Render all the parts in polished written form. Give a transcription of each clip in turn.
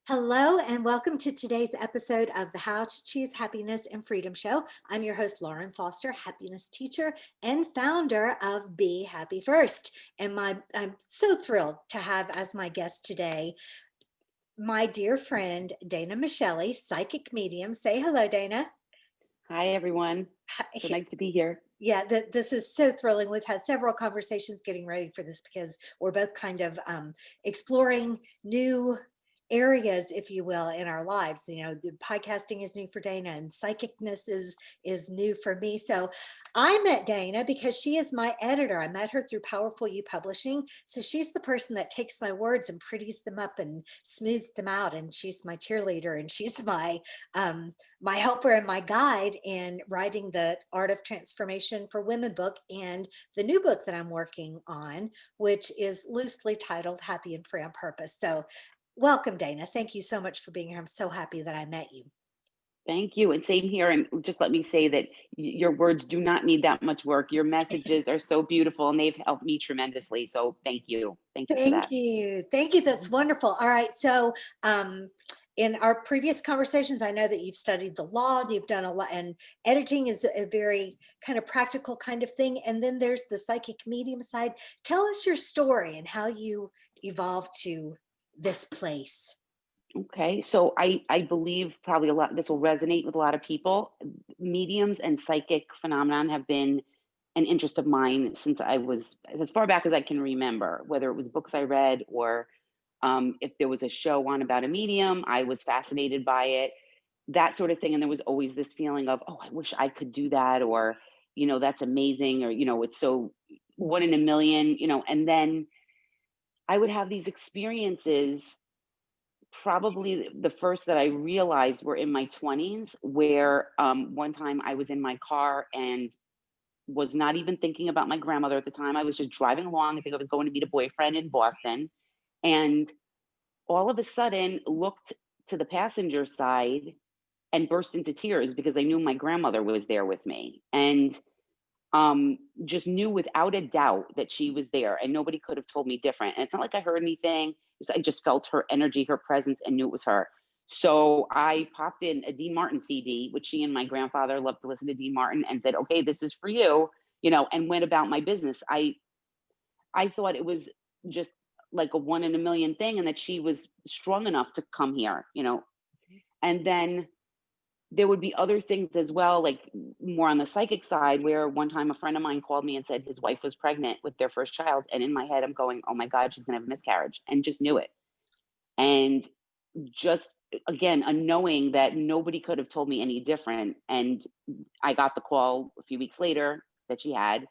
Hello, and welcome to today's episode of the How to Choose Happiness and Freedom Show. I'm your host, Lauren Foster, happiness teacher and founder of Be Happy First. I'm so thrilled to have as my guest today my dear friend, Dana Micheli, psychic medium. Say hello, Dana. Hi, everyone. So nice to be here. Yeah, this is so thrilling. We've had several conversations getting ready for this because we're both kind of exploring new areas, if you will, in our lives. The podcasting is new for Dana, and psychicness is new for me. So I met Dana because she is my editor. I met her through Powerful You Publishing. So she's the person that takes my words and pretties them up and smooths them out. And she's my cheerleader, and she's my helper and my guide in writing the Art of Transformation for Women book and the new book that I'm working on, which is loosely titled Happy and Free on Purpose. So welcome, Dana. Thank you so much for being here. I'm so happy that I met you. Thank you. And same here. And just let me say that your words do not need that much work. Your messages are so beautiful and they've helped me tremendously. So thank you. Thank you for Thank that. you. Thank you. That's wonderful. All right. So, in our previous conversations, I know that you've studied the law and you've done a lot, and editing is a very kind of practical kind of thing. And then there's the psychic medium side. Tell us your story and how you evolved to this place. Okay. So I believe probably a lot, this will resonate with a lot of people. Mediums and psychic phenomenon have been an interest of mine since I was as far back as I can remember, whether it was books I read or if there was a show on about a medium, I was fascinated by it, that sort of thing. And there was always this feeling of, oh, I wish I could do that, or, that's amazing, or, it's so one in a million, and then I would have these experiences. Probably the first that I realized were in my 20s, where one time I was in my car and was not even thinking about my grandmother at the time. I was just driving along. I think I was going to meet a boyfriend in Boston. And all of a sudden looked to the passenger side and burst into tears because I knew my grandmother was there with me, and just knew without a doubt that she was there, and nobody could have told me different. And it's not like I heard anything. I just felt her energy, her presence, and knew it was her. So I popped in a Dean Martin CD, which she and my grandfather loved to listen to Dean Martin, and said, okay, this is for you, and went about my business. I thought it was just like a one in a million thing, and that she was strong enough to come here, and then there would be other things as well, like more on the psychic side, where one time a friend of mine called me and said his wife was pregnant with their first child. And in my head, I'm going, oh my God, she's going to have a miscarriage, and just knew it. And just, again, a knowing that nobody could have told me any different. And I got the call a few weeks later that she had.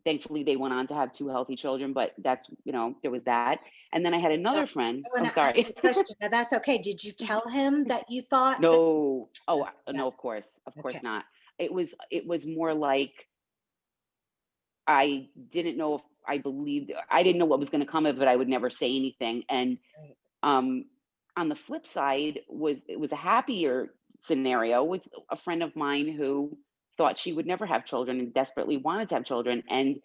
Thankfully, they went on to have two healthy children, but that's, there was that. And then I had So another friend. I want I'm to ask sorry. you a question. Now, that's okay. Did you tell him that you thought that? No. Oh, Yeah. no, of Okay. course not. It was more like I didn't know if I didn't know what was going to come of it. I would never say anything. And Right. um, on the flip side it was a happier scenario with a friend of mine who thought she would never have children and desperately wanted to have children. And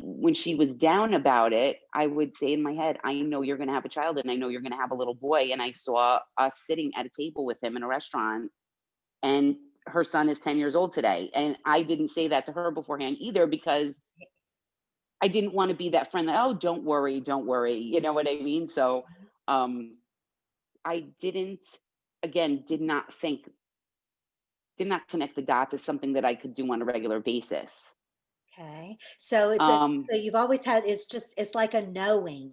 when she was down about it, I would say in my head, I know you're going to have a child, and I know you're going to have a little boy. And I saw us sitting at a table with him in a restaurant, and her son is 10 years old today. And I didn't say that to her beforehand either, because I didn't want to be that friend that, oh, don't worry. You know what I mean? So um, I didn't, again, did not connect the dots as something that I could do on a regular basis. Okay. So Um, so you've always had, it's like a knowing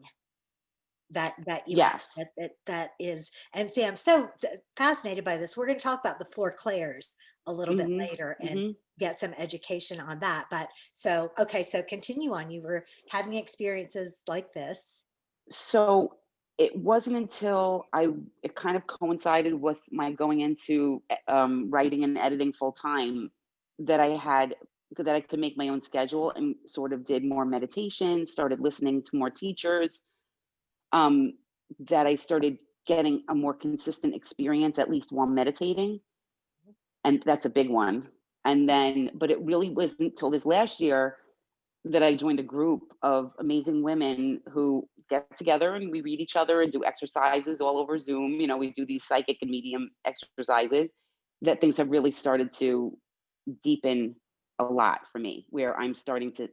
that you have, yes. that is. And see, I'm so fascinated by this. We're going to talk about the four clairs a little bit hmm later and hmm get some education on that. But so, okay, so continue on. You were having experiences like this. So it wasn't until it kind of coincided with my going into writing and editing full time, that I could make my own schedule, and sort of did more meditation, started listening to more teachers, um, that I started getting a more consistent experience, at least while meditating. And that's a big one. And then, but it really wasn't until this last year that I joined a group of amazing women who get together and we read each other and do exercises all over Zoom. We do these psychic and medium exercises that things have really started to deepen a lot for me, where I'm starting to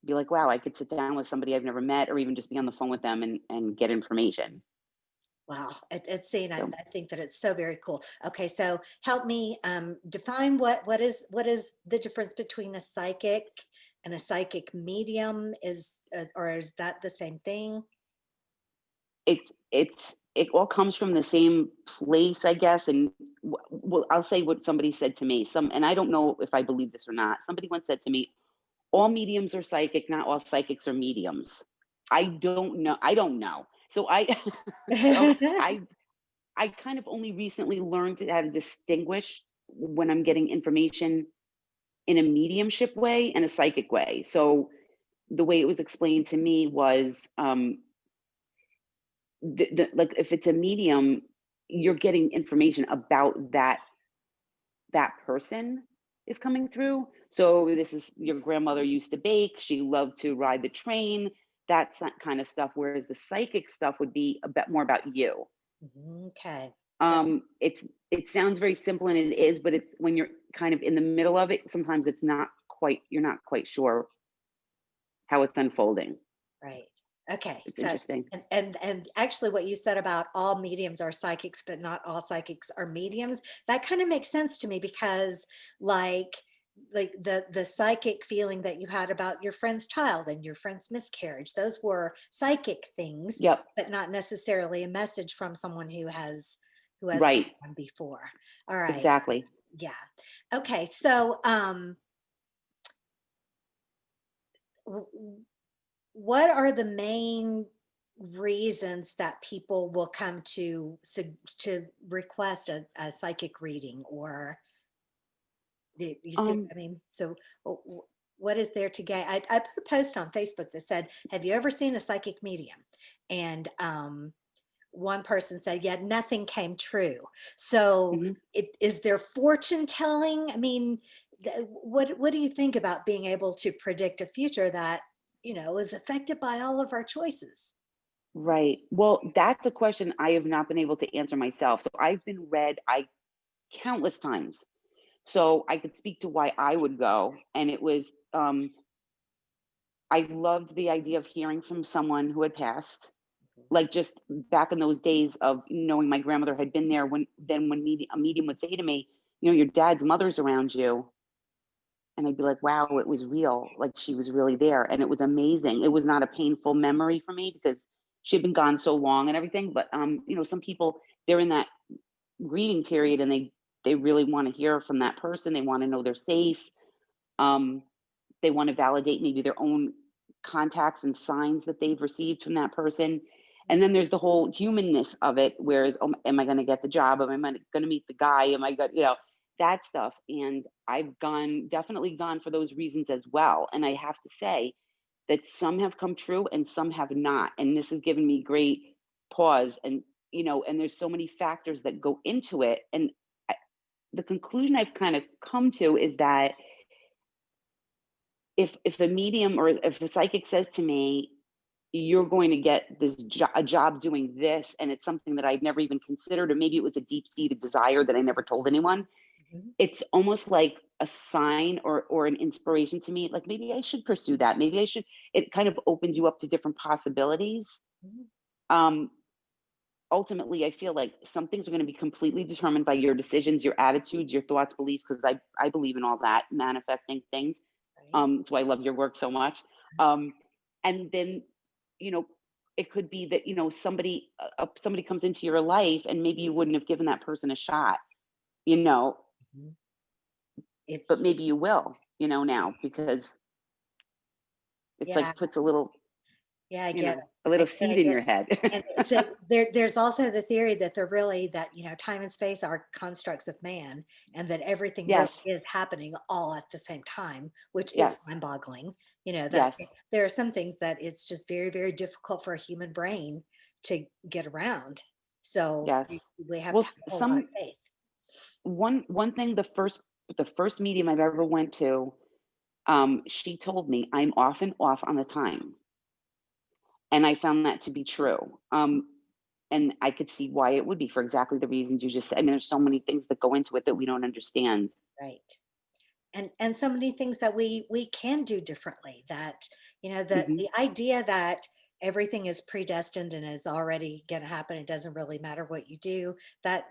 be like, wow, I could sit down with somebody I've never met or even just be on the phone with them and get information. Wow, it's saying So I think that it's so very cool. Okay, so help me define what is the difference between a psychic and a psychic medium? Is or is that the same thing? it all comes from the same place, I guess. And well, I'll say what somebody said to me. And I don't know if I believe this or not. Somebody once said to me, all mediums are psychic, not all psychics are mediums. I don't know. I don't know. So I so I kind of only recently learned to how to distinguish when I'm getting information in a mediumship way and a psychic way. So the way it was explained to me was like if it's a medium, you're getting information about that person is coming through. So this is your grandmother used to bake, she loved to ride the train, that's that kind of stuff. Whereas the psychic stuff would be a bit more about you. Okay. It sounds very simple and it is, but it's when you're kind of in the middle of it, sometimes you're not quite sure how it's unfolding. Right. Okay. It's So, interesting. and actually what you said about all mediums are psychics, but not all psychics are mediums, that kind of makes sense to me because like the psychic feeling that you had about your friend's child and your friend's miscarriage, those were psychic things, Yep. but not necessarily a message from someone who has Right. gone before. All right. Exactly. Yeah. Okay. So w- what are the main reasons that people will come to request a psychic reading or you see what Um, I mean? So what is there to gain? I put a post on Facebook that said, have you ever seen a psychic medium? And one person said, yeah, nothing came true. So mhm. is there fortune telling? I mean, what do you think about being able to predict a future that, is affected by all of our choices? Right. Well, that's a question I have not been able to answer myself. So I've been read I countless times. So I could speak to why I would go. And it was I loved the idea of hearing from someone who had passed. Like just back in those days of knowing my grandmother had been there when a medium would say to me, your dad's mother's around you. And I'd be like, wow, it was real. Like she was really there. And it was amazing. It was not a painful memory for me because she'd been gone so long and everything. But some people, they're in that grieving period and they really want to hear from that person. They want to know they're safe. Um, they want to validate maybe their own contacts and signs that they've received from that person. And then there's the whole humanness of it, whereas, oh, am I going to get the job? Am I going to meet the guy? Am I going, that stuff. And definitely gone for those reasons as well. And I have to say that some have come true and some have not. And this has given me great pause. And there's so many factors that go into it. And I, the conclusion I've kind of come to is that if a medium or if a psychic says to me, you're going to get a job doing this, and it's something that I'd never even considered, or maybe it was a deep-seated desire that I never told anyone, Mhm, it's almost like a sign or an inspiration to me, like maybe I should pursue that, maybe I should. It kind of opens you up to different possibilities. mhm. um Ultimately I feel like some things are going to be completely determined by your decisions, your attitudes, your thoughts, beliefs, because I believe in all that manifesting things. Right. That's why I love your work so much. Um, and then, you know, it could be that somebody comes into your life, and maybe you wouldn't have given that person a shot, you know, Mhm. It, but maybe you will, now because it's yeah, like puts a little, yeah, I get it. a I little get it. I seed in get your it. head. And so there's also the theory that time and space are constructs of man, and that everything really Yes, is happening all at the same time, which is yes, mind-boggling. That yes, there are some things that it's just very, very difficult for a human brain to get around. So we, yes. we have Well, to have a whole lot of faith. one thing, the first medium I've ever went to, she told me I'm off and off on the time. And I found that to be true. And I could see why it would be for exactly the reasons you just said. I mean, there's so many things that go into it that we don't understand. Right. And so many things that we can do differently, that Hmm. the idea that everything is predestined and is already going to happen, it doesn't really matter what you do, that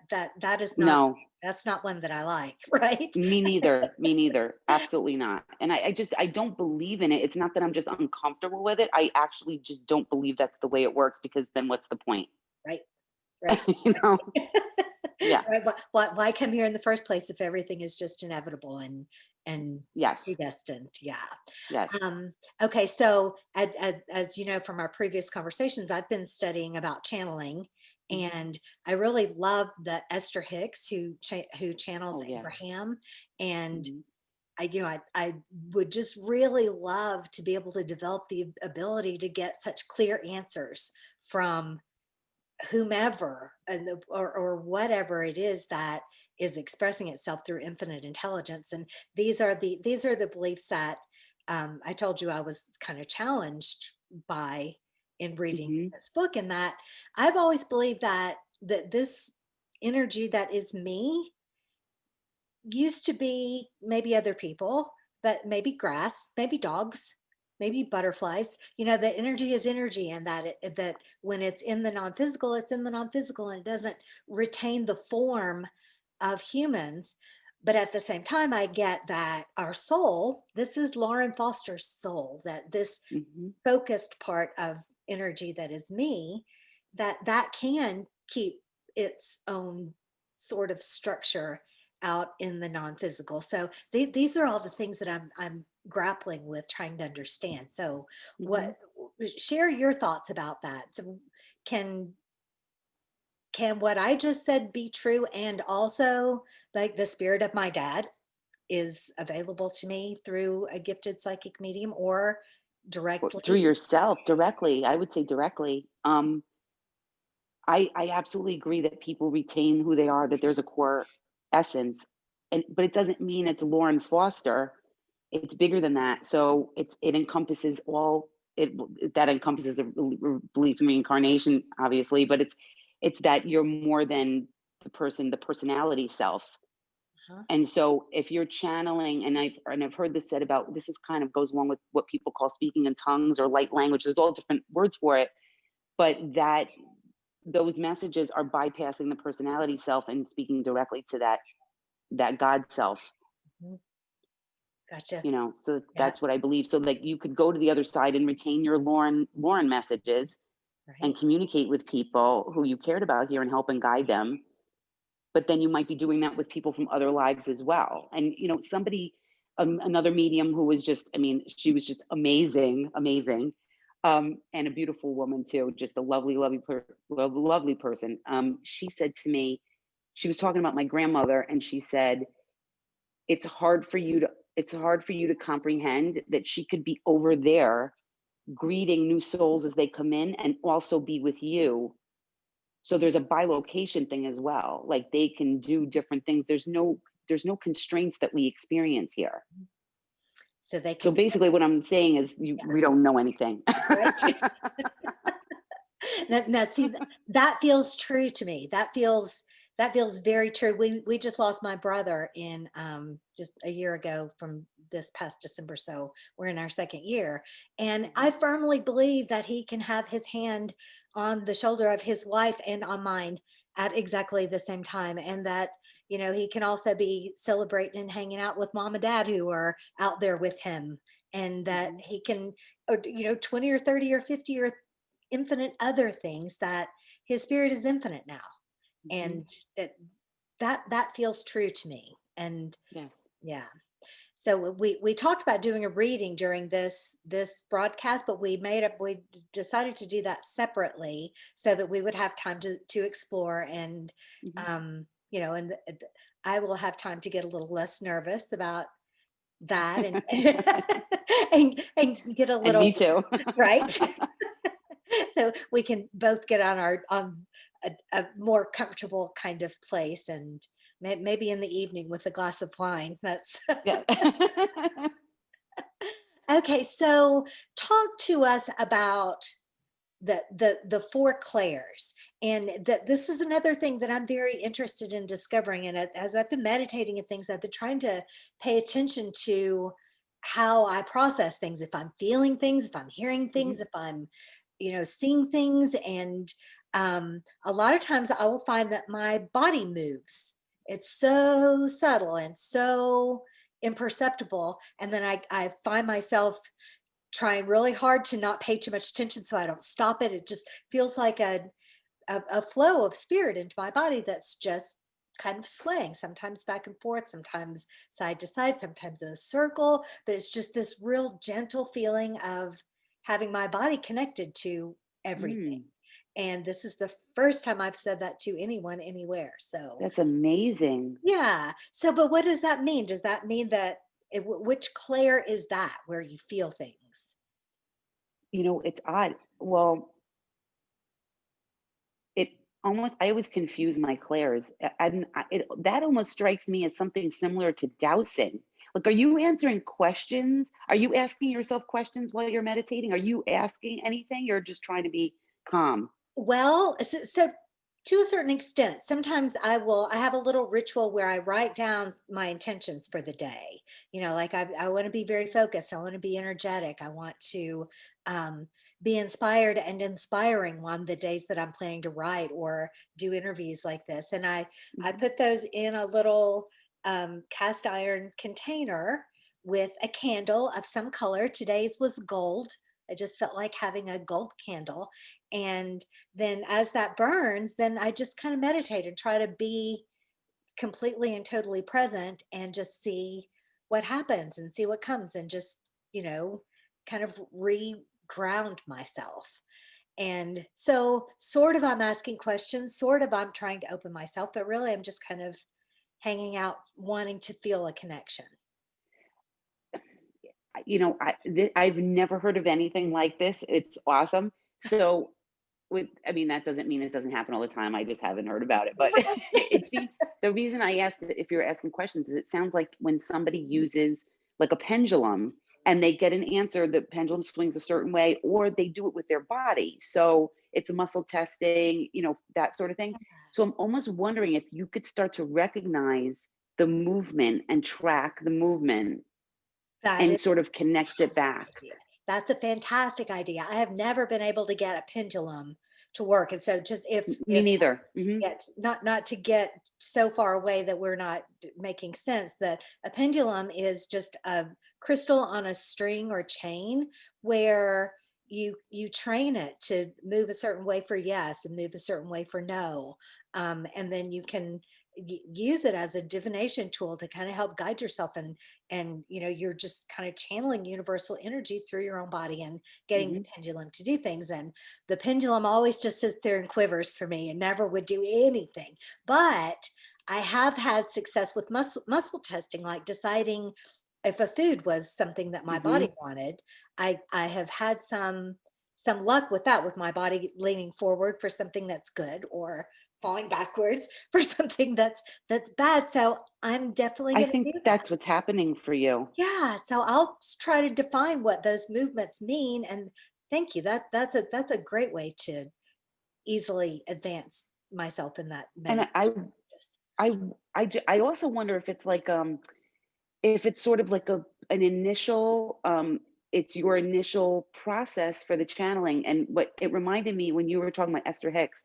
is not, No, that's not one that I like. Right. me neither. Me neither. Absolutely not. And I don't believe in it. It's not that I'm just uncomfortable with it. I actually just don't believe that's the way it works, because then what's the point? Right. Right. You know? Yeah. Right, why come here in the first place if everything is just inevitable and Yes. predestined? Yeah. Yes. Um, okay, so as you know from our previous conversations, I've been studying about channeling, Mhm. and I really love the Esther Hicks who channels Oh yeah. Abraham, and Mhm. I would just really love to be able to develop the ability to get such clear answers from whomever or whatever it is that is expressing itself through infinite intelligence. And these are the beliefs that I told you I was kind of challenged by in reading Mhm. this book, and that I've always believed that this energy that is me used to be maybe other people, but maybe grass, maybe dogs, maybe butterflies. The energy is energy, and that when it's in the non-physical, it's in the non-physical, and it doesn't retain the form of humans. But at the same time, I get that our soul, this is Lauren Foster's soul, that this Mhm. focused part of energy that is me, that can keep its own sort of structure out in the non-physical. So these are all the things that I'm grappling with trying to understand. So Mhm. what share your thoughts about that. So can can what I just said be true, and also like the spirit of my dad is available to me through a gifted psychic medium or Through directly. yourself directly, I would say directly. I absolutely agree that people retain who they are, that there's a core essence, and but it doesn't mean it's Lauren Foster. It's bigger than that. So it encompasses all that encompasses a belief in reincarnation, obviously, but it's that you're more than the personality self. Huh? And so if you're channeling, and I've heard this said about, this is kind of goes along with what people call speaking in tongues or light language. There's all different words for it, but that those messages are bypassing the personality self and speaking directly to that God self, Mhm. Gotcha. so Yeah. that's what I believe. So like you could go to the other side and retain your Lauren messages Right. and communicate with people who you cared about here and help and guide them. But then you might be doing that with people from other lives as well. And somebody, another medium who was just, I mean, she was just amazing, amazing, and a beautiful woman too, just a lovely, lovely person. She said to me, she was talking about my grandmother, and she said, it's hard for you to comprehend that she could be over there greeting new souls as they come in and also be with you. So there's a bilocation thing as well. Like they can do different things. There's no constraints that we experience here. So they So can be basically what I'm saying is we don't know anything. right. Now, see, that feels true to me. That feels very true. We just lost my brother in just a year ago from this past December. So we're in our second year, and I Mhm. firmly believe that he can have his hand on the shoulder of his wife and on mine at exactly the same time, and that he can also be celebrating and hanging out with mom and dad who are out there with him, and that Mhm. he can, or 20 or 30 or 50 or infinite other things, that his spirit is infinite now, Mhm. and that feels true to me. And Yes. yeah, so we talked about doing a reading during this broadcast, but we decided to do that separately so that we would have time to explore, and Mhm. and I will have time to get a little less nervous about that, and and get a And me little too. right. So we can both get on a more comfortable kind of place, and maybe in the evening with a glass of wine. That's Yeah. okay. So talk to us about the four clairs. And that this is another thing that I'm very interested in discovering. And as I've been meditating and things, I've been trying to pay attention to how I process things, if I'm feeling things, if I'm hearing Mhm. things, if I'm, seeing things. And a lot of times I will find that my body moves. It's so subtle and so imperceptible. And then I find myself trying really hard to not pay too much attention so I don't stop it. It just feels like a flow of spirit into my body that's just kind of swaying, sometimes back and forth, sometimes side to side, sometimes in a circle. But it's just this real gentle feeling of having my body connected to everything. Mm, And this is the first time I've said that to anyone anywhere. So, that's amazing. yeah. So, but what does that mean? Does that mean that which Claire is that where you feel things? It's odd. Well, it almost I always confuse my clairs. That almost strikes me as something similar to dowsing. Like, are you answering questions? Are you asking yourself questions while you're meditating? Are you asking anything? You're just trying to be calm. Well, so to a certain extent, sometimes I have a little ritual where I write down my intentions for the day. Like I want to be very focused. I want to be energetic. I want to um, be inspired and inspiring on the days that I'm planning to write or do interviews like this. And I Mhm. put those in a little cast iron container with a candle of some color. Today's was gold. I just felt like having a gold candle. And then as that burns, then I just kind of meditate and try to be completely and totally present and just see what happens and see what comes and just, you know, kind of re-ground myself. And so, sort of, I'm asking questions, sort of, I'm trying to open myself, but really, I'm just kind of hanging out, wanting to feel a connection. I've never heard of anything like this. It's awesome. So, I mean, that doesn't mean it doesn't happen all the time. I just haven't heard about it. But it seems the reason I asked if you're asking questions is it sounds like when somebody uses like a pendulum and they get an answer, the pendulum swings a certain way, or they do it with their body. So it's muscle testing, that sort of thing. So I'm almost wondering if you could start to recognize the movement and track the movement That and is sort of a connect it fantastic back. idea. That's a fantastic idea. I have never been able to get a pendulum to work, and so just Me if neither. Hmm. Yes, not to get so far away that we're not making sense, that a pendulum is just a crystal on a string or chain where you train it to move a certain way for yes and move a certain way for no. And then you can use it as a divination tool to kind of help guide yourself, and you're just kind of channeling universal energy through your own body and getting the Hmm. pendulum to do things. And the pendulum always just sits there and quivers for me and never would do anything. But I have had success with muscle testing, like deciding if a food was something that my body Hmm. wanted. I have had some luck with that, with my body leaning forward for something that's good or falling backwards for something that's bad. So I'm definitely I going to think do that. that's what's happening for you. Yeah, so I'll try to define what those movements mean. And thank you. That's a great way to easily advance myself in that And meditation practice. I also wonder if it's sort of like an initial it's your initial process for the channeling. And what it reminded me when you were talking about Esther Hicks,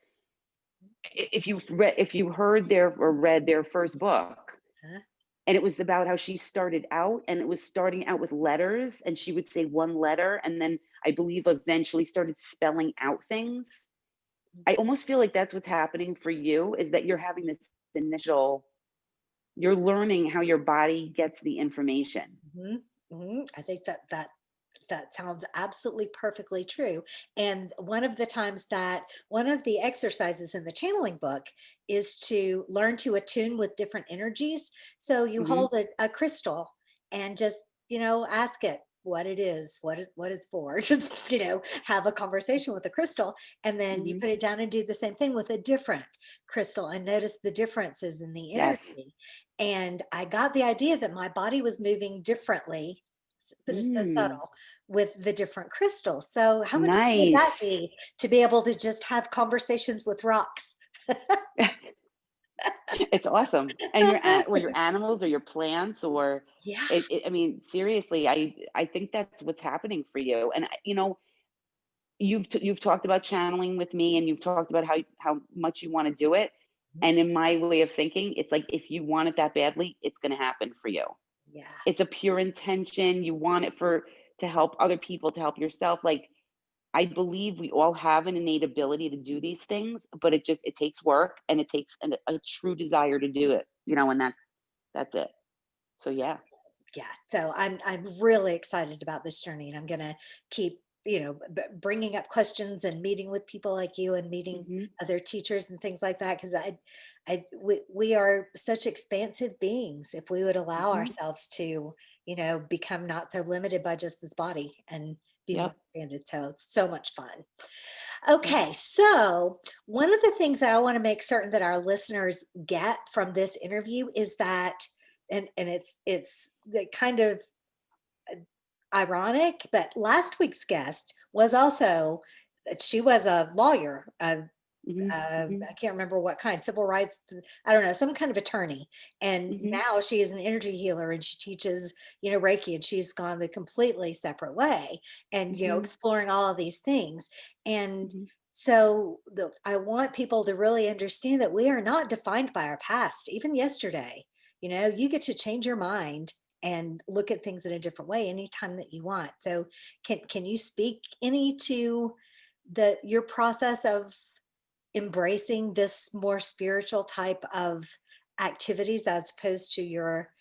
if you heard their or read their first book, Huh? and it was about how she started out, and it was starting out with letters, and she would say one letter, and then I believe eventually started spelling out things. I almost feel like that's what's happening for you, is that you're having this initial you're learning how your body gets the information. Mhm, mhm. I think that sounds absolutely perfectly true. And one of the exercises in the channeling book is to learn to attune with different energies. So you Mhm, hold a crystal and just, ask it what it is, what it's for. Just, have a conversation with the crystal, and then you mhm. put it down and do the same thing with a different crystal and notice the differences in the Yes. energy. And I got the idea that my body was moving differently but it's so Mm, subtle with the different crystals. So how much fun would that nice. be to be able to just have conversations with rocks? It's awesome. And were your animals or your plants or Yeah. I mean, seriously, I think that's what's happening for you. And you've talked about channeling with me and you've talked about how much you want to do it. Mhm. And in my way of thinking, it's like if you want it that badly, it's going to happen for you. Yeah. It's a pure intention. You want it for to help other people, to help yourself. Like I believe we all have an innate ability to do these things, but it takes work and it takes a true desire to do it, and that's it. So yeah. Yeah, so I'm really excited about this journey, and I'm gonna keep, bringing up questions and meeting with people like you and meeting Hmm. other teachers and things like that. Because we are such expansive beings if we would allow Hmm. ourselves to, become not so limited by just this body and be more Yep. expanded. So it's so much fun. Yep. Okay, so one of the things that I want to make certain that our listeners get from this interview is that, and it's the kind of ironic, but last week's guest was also she was a lawyer, Hmm. Hmm. I can't remember what kind, civil rights, I don't know, some kind of attorney. And Hmm. now she is an energy healer and she teaches, Reiki, and she's gone the completely separate way and, Hmm. exploring all of these things. And Hmm. so I want people to really understand that we are not defined by our past, even yesterday. You get to change your mind and look at things in a different way anytime that you want. So can you speak any to your process of embracing this more spiritual type of activities as opposed to your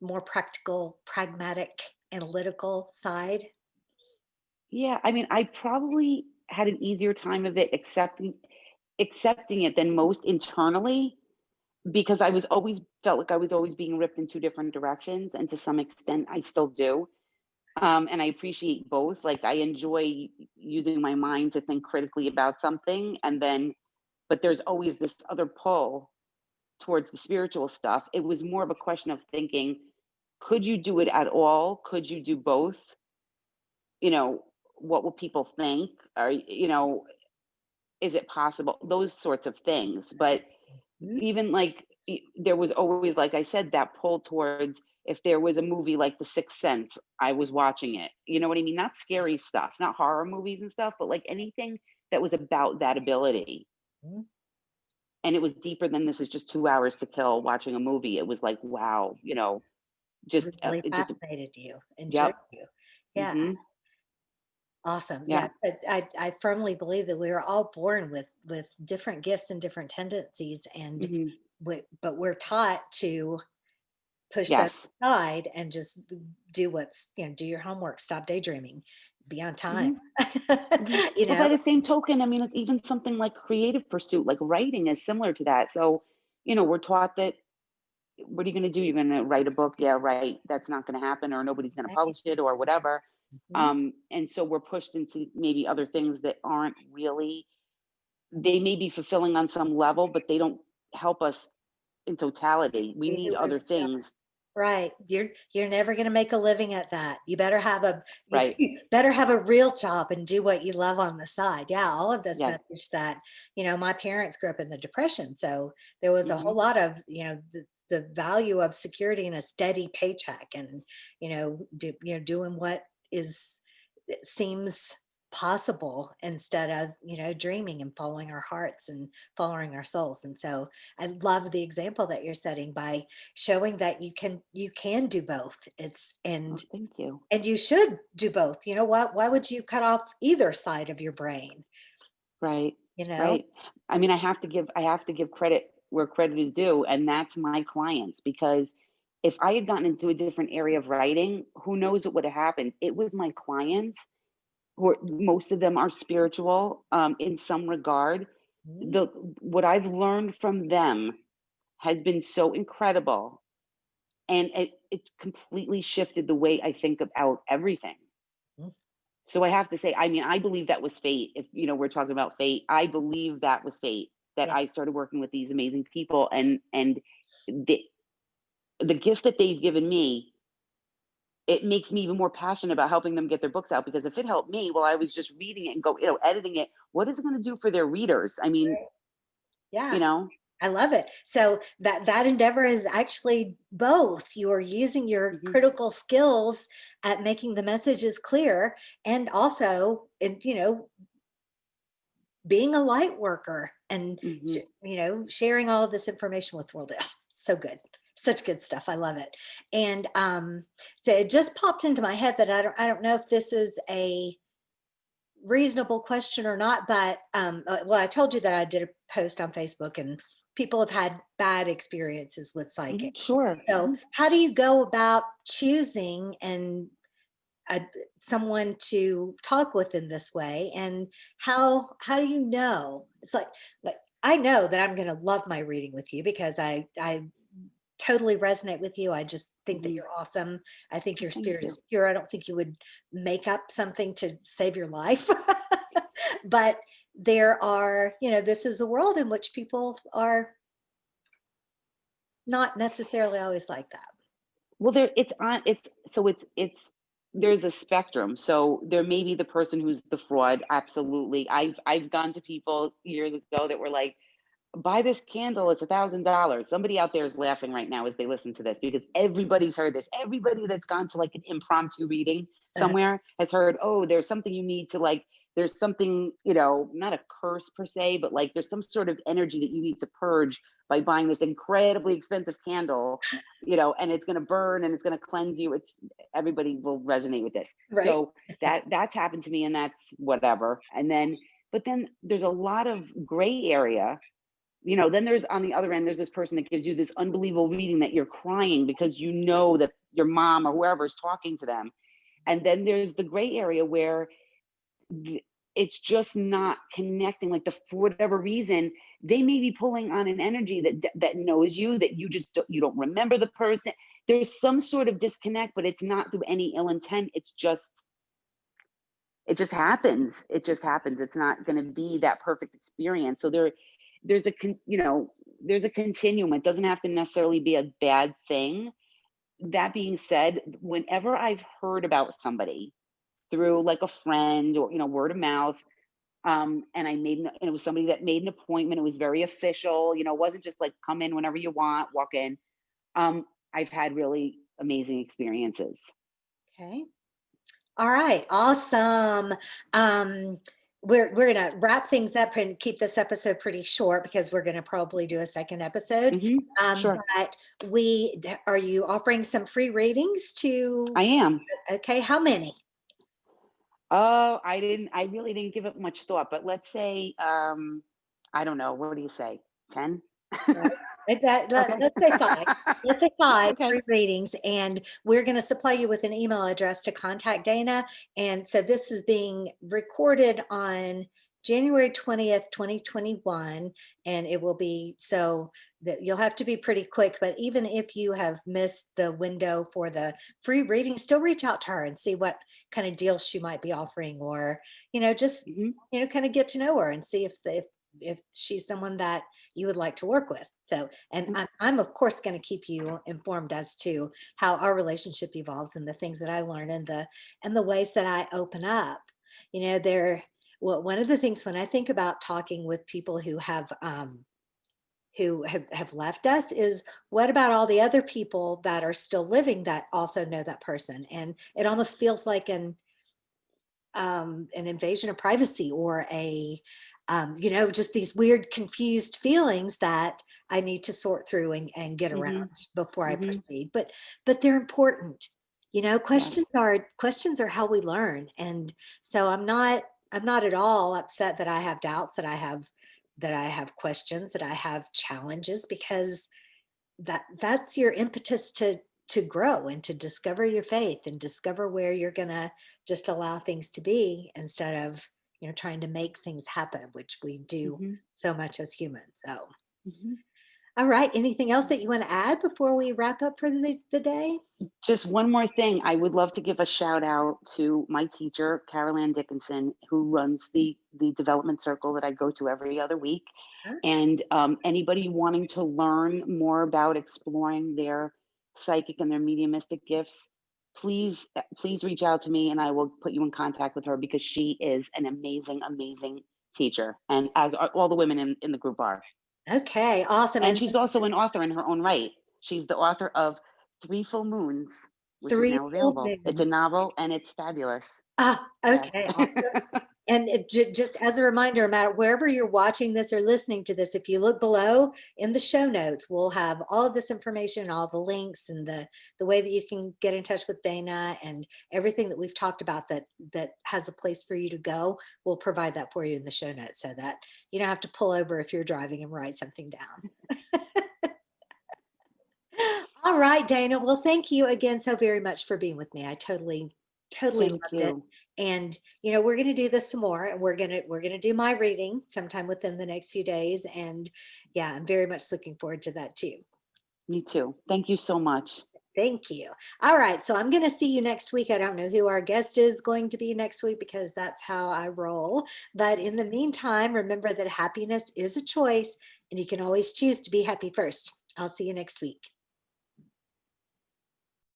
more practical, pragmatic, analytical side? Yeah. I mean, I probably had an easier time of it accepting it than most internally because I was always felt like I was always being ripped in two different directions, and to some extent, I still do. And I appreciate both. Like I enjoy using my mind to think critically about something, but there's always this other pull towards the spiritual stuff. It was more of a question of thinking, could you do it at all? Could you do both? You know, what will people think? Is it possible? Those sorts of things. But Mhm. even like there was always, like I said, that pull towards if there was a movie like The Sixth Sense, I was watching it. You know what I mean? Not scary stuff, not horror movies and stuff, but like anything that was about that ability. Mhm. And it was deeper than this is just 2 hours to kill watching a movie. It was like, wow, Really it just, fascinated you and drew yep. you. Yeah. Hmm. Awesome. Yeah, Yeah. but I firmly believe that we are all born with different gifts and different tendencies, and Hmm. but we're taught to push that Yes. aside and just do do your homework, stop daydreaming, be on time. Hmm. Hmm. you But know, by the same token, I mean, like, even something like creative pursuit, like writing is similar to that. So, we're taught that what are you going to do? You're going to write a book? Yeah, right. That's not going to happen, or nobody's going to right? publish it, or whatever. Mhm. And so we're pushed into maybe other things that aren't really, they may be fulfilling on some level, but they don't help us in totality. We Do need what other you love. things. Right. You're never gonna make a living at that. You Right. better have a real job and do what you love on the side. Yeah, all of this Yes. message that, my parents grew up in the Depression. So there was a Hmm. whole lot of, the value of security and a steady paycheck and, doing what is it seems possible instead of, dreaming and following our hearts and following our souls. And so I love the example that you're setting by showing that you can do both. It's Oh, thank you. and you should do both. You know what? Why would you cut off either side of your brain? Right. You know? Right. I mean, I have to give credit where credit is due, and that's my clients, because if I had gotten into a different area of writing, who knows what would have happened. It was my clients who most of them are spiritual, in some regard. Mhm. The what I've learned from them has been so incredible, and it completely shifted the way I think about everything. Mhm. So I have to say, I mean, I believe that was fate. If we're talking about fate, I believe that was fate, that Yeah. I started working with these amazing people, and the gift that they've given me, it makes me even more passionate about helping them get their books out, because if it helped me while I was just reading it and editing it, what is it going to do for their readers? I mean, you Yeah. know, I love it. So that endeavor is actually both. You're using your hmm critical skills at making the messages clear, and also, being a light worker and hmm sharing all of this information with the world. Ugh, so good. Such good stuff. I love it. And so it just popped into my head that I don't know if this is a reasonable question or not, but well, I told you that I did a post on Facebook, and people have had bad experiences with psychics. sure. So how do you go about choosing and uh, someone to talk with in this way, and how do you know? It's like I know that I'm going to love my reading with you because I totally resonate with you. I just think that hmm you're awesome. I think your Thank spirit you. is pure. I don't think you would make up something to save your life. But there are, this is a world in which people are not necessarily always like that. Well, it's there's a spectrum. So there may be the person who's the fraud. Absolutely. I've gone to people years ago that were like, buy this candle, it's $1,000. Somebody out there is laughing right now as they listen to this, because everybody's heard this. Everybody that's gone to like an impromptu reading Uh, somewhere has heard, oh, there's something you need to like, there's something, not a curse per se, but like there's some sort of energy that you need to purge by buying this incredibly expensive candle, and it's going to burn and it's going to cleanse you. It's Everybody will resonate with this. right. So that's happened to me, and that's whatever. But then there's a lot of gray area. Then there's, on the other end, there's this person that gives you this unbelievable reading that you're crying because you know that your mom or whoever is talking to them. And then there's the gray area where it's just not connecting. Like, for whatever reason, they may be pulling on an energy that knows you, that you don't remember the person. There's some sort of disconnect, but it's not through any ill intent. It just happens. It just happens. It's not going to be that perfect experience. So there's a continuum. It doesn't have to necessarily be a bad thing. That being said, whenever I've heard about somebody through like a friend or word of mouth, and it was somebody that made an appointment. It was very official. It wasn't just like come in whenever you want, walk in. I've had really amazing experiences. Okay. All right, awesome. Um, we're gonna wrap things up and keep this episode pretty short because we're gonna probably do a second episode. Sure, But are you offering some free readings to? I am. Okay, how many? Oh, I really didn't give it much thought, but let's say, I don't know. What do you say? 10? Right. Okay. Let's say five. Let's say five Okay. free readings, and we're going to supply you with an email address to contact Dana. And so this is being recorded on January 20th, 2021, and it will be so that you'll have to be pretty quick. But even if you have missed the window for the free reading, still reach out to her and see what kind of deal she might be offering, or just hmm kind of get to know her and see if she's someone that you would like to work with. So, and hmm I'm of course going to keep you informed as to how our relationship evolves and the things that I learn and the ways that I open up. There. Well, one of the things when I think about talking with people who have left us is, what about all the other people that are still living that also know that person? And it almost feels like an invasion of privacy, or just these weird confused feelings that I need to sort through and get around hmm before I hmm proceed. But they're important. Yes. Questions are how we learn. And so I'm not at all upset that I have doubts, that I have questions, that I have challenges, because that's your impetus to grow and to discover your faith and discover where you're gonna just allow things to be, instead of trying to make things happen, which we do hmm so much as humans. So, hmm all right, anything else that you want to add before we wrap up for the day? Just one more thing. I would love to give a shout out to my teacher, Carol Ann Dickinson, who runs the development circle that I go to every other week. Huh? And anybody wanting to learn more about exploring their psychic and their mediumistic gifts, please reach out to me and I will put you in contact with her because she is an amazing, amazing teacher. And as are all the women in the group are. Okay, awesome. And And she's also an author in her own right. She's the author of Three Full Moons, which is three now full available. It's a moons. novel and it's fabulous. Ah, Yes. okay. And just as a reminder, Matt, wherever you're watching this or listening to this, if you look below in the show notes, we'll have all of this information, all the links, and the way that you can get in touch with Dana and everything that we've talked about that has a place for you to go. We'll provide that for you in the show notes so that you don't have to pull over if you're driving and write something down. All right, Dana. Well, thank you again so very much for being with me. I totally Thank loved it. you. And we're going to do this some more, and we're going to do my reading sometime within the next few days. And yeah, I'm very much looking forward to that too. Me too. Thank you so much. Thank you. All right, so I'm going to see you next week. I don't know who our guest is going to be next week because that's how I roll. But in the meantime, remember that happiness is a choice, and you can always choose to be happy first. I'll see you next week.